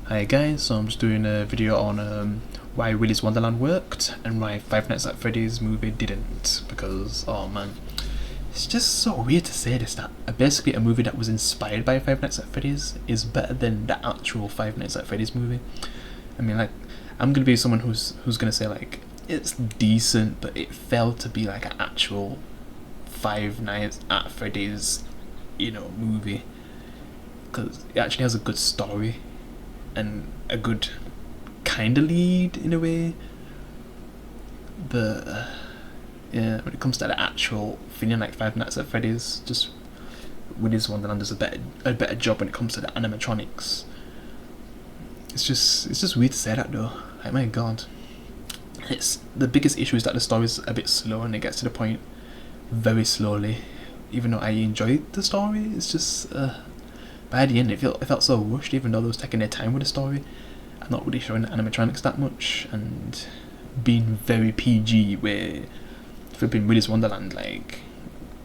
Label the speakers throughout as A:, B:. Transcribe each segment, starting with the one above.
A: Hi guys, so I'm just doing a video on why Willy's Wonderland worked and why Five Nights at Freddy's movie didn't, because oh man, it's just so weird to say this, that basically a movie that was inspired by Five Nights at Freddy's is better than the actual Five Nights at Freddy's movie. I mean, like, I'm gonna be someone who's gonna say like it's decent, but it failed to be like an actual Five Nights at Freddy's, movie, because it actually has a good story and a good kind of lead in a way, but yeah, when it comes to the actual feeling like Five Nights at Freddy's, just Willy's Wonderland does a better job when it comes to the animatronics. It's just weird to say that though. Like, my god, it's the biggest issue is that the story's a bit slow and it gets to the point very slowly. Even though I enjoyed the story, it's just by the end it felt so rushed, even though they was taking their time with the story and not really showing the animatronics that much and being very PG, where flipping Willy's Wonderland, like,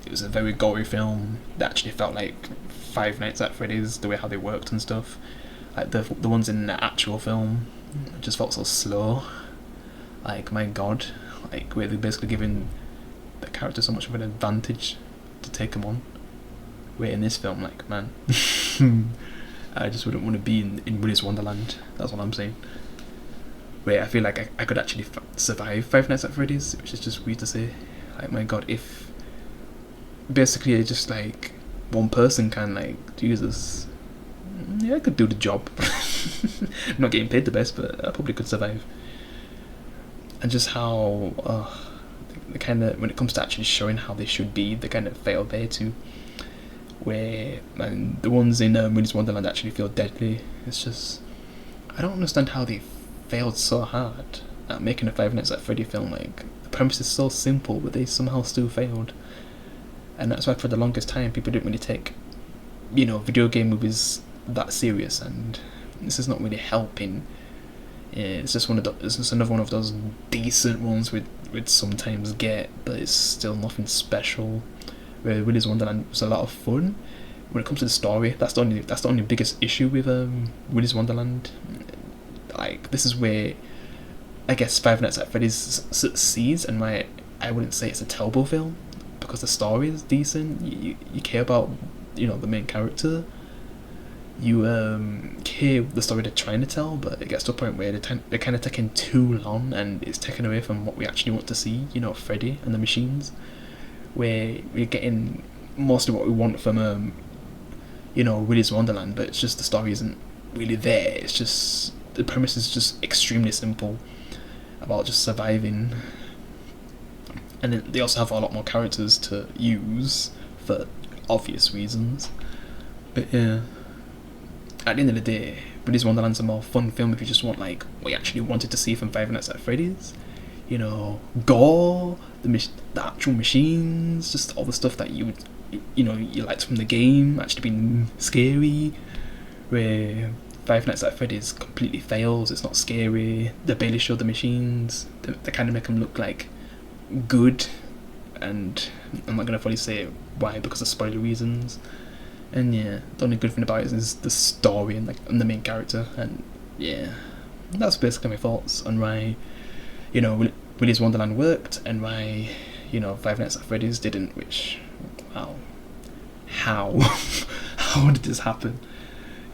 A: it was a very gory film that actually felt like Five Nights at Freddy's, the way how they worked and stuff. Like the ones in the actual film just felt so slow. Like, my god, like, where they're basically giving the character so much of an advantage to take them on. Where in this film, like, man, I just wouldn't want to be in Willy's Wonderland. That's what I'm saying. Where I feel like I could actually survive Five Nights at Freddy's, which is just weird to say. Like, my god, if basically it's just like one person can, like, Jesus, yeah, I could do the job. I'm not getting paid the best, but I probably could survive. And just how the kind of, when it comes to actually showing how they should be, they kind of fail there too. Where, man, the ones in Willy's Wonderland actually feel deadly. It's just, I don't understand how they failed so hard at making a Five Nights at Freddy film. Like, the premise is so simple, but they somehow still failed. And that's why for the longest time people didn't really take, video game movies that serious, and this is not really helping. Yeah, it's just it's just another one of those decent ones we'd sometimes get, but it's still nothing special. Where Willy's Wonderland was a lot of fun. When it comes to the story, that's the only biggest issue with Willy's Wonderland. Like, this is where I guess Five Nights at Freddy's succeeds, and why I wouldn't say it's a terrible film, because the story is decent. You care about the main character. You care the story they're trying to tell, but it gets to a point where they're kind of taking too long, and it's taken away from what we actually want to see. Freddy and the machines, where we're getting most of what we want from Willy's Wonderland, but it's just the story isn't really there. It's just the premise is just extremely simple about just surviving, and then they also have a lot more characters to use for obvious reasons. But yeah, at the end of the day, Willy's Wonderland's a more fun film if you just want, like, what you actually wanted to see from Five Nights at Freddy's. Gore, the actual machines, just all the stuff that you liked from the game actually being scary. Where Five Nights at Freddy's completely fails. It's not scary. They barely show the machines. They kind of make them look like good, and I'm not gonna fully say why because of spoiler reasons. And yeah, the only good thing about it is the story and the main character. And yeah, that's basically my thoughts on why Willy's Wonderland worked and why Five Nights at Freddy's didn't. Which, wow, how how did this happen?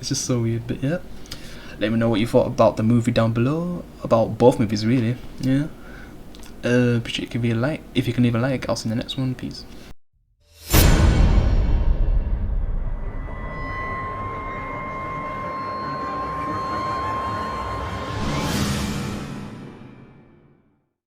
A: It's just so weird. But yeah, let me know what you thought about the movie down below, about both movies really. Yeah, appreciate it if you can leave a like. I'll see you in the next one. Peace.